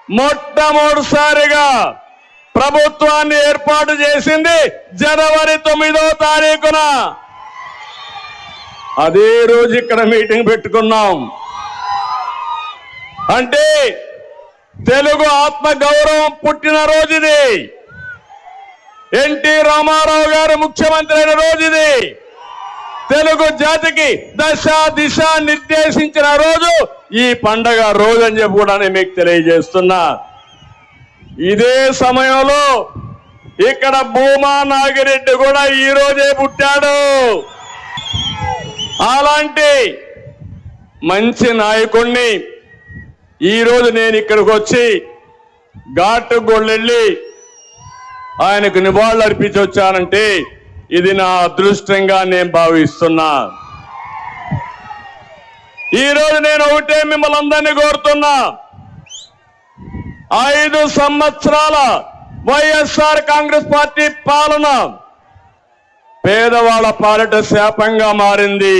మొట్టమొదటిసారిగా ప్రభుత్వాన్ని ఏర్పాటు చేసింది జనవరి 9వ తారీఖున. అదే రోజు ఇక్కడ మీటింగ్ పెట్టుకున్నాం. అంటే తెలుగు ఆత్మ గౌరవం పుట్టిన రోజుది. ఎన్టీ రామారావు గారు ముఖ్యమంత్రి అయిన రోజుది. తెలుగు జాతికి దశ దిశ నిర్దేశించిన రోజు ఈ పండగ రోజు అని చెప్పి కూడా నేను మీకు తెలియజేస్తున్నా. ఇదే సమయంలో ఇక్కడ భూమా నాగిరెడ్డి కూడా ఈ రోజే పుట్టాడు. అలాంటి మంచి నాయకుడిని ఈరోజు నేను ఇక్కడికి వచ్చి ఘాటు గొళ్ళెళ్ళి ఆయనకు నివాళులు అర్పించి వచ్చానంటే ఇది నా అదృష్టంగా నేను భావిస్తున్నా. ఈరోజు నేను ఒకటే మిమ్మల్ని అందరినీ కోరుతున్నా, 5 సంవత్సరాల వైఎస్ఆర్ కాంగ్రెస్ పార్టీ పాలన పేదవాళ్ల పాలిట శాపంగా మారింది.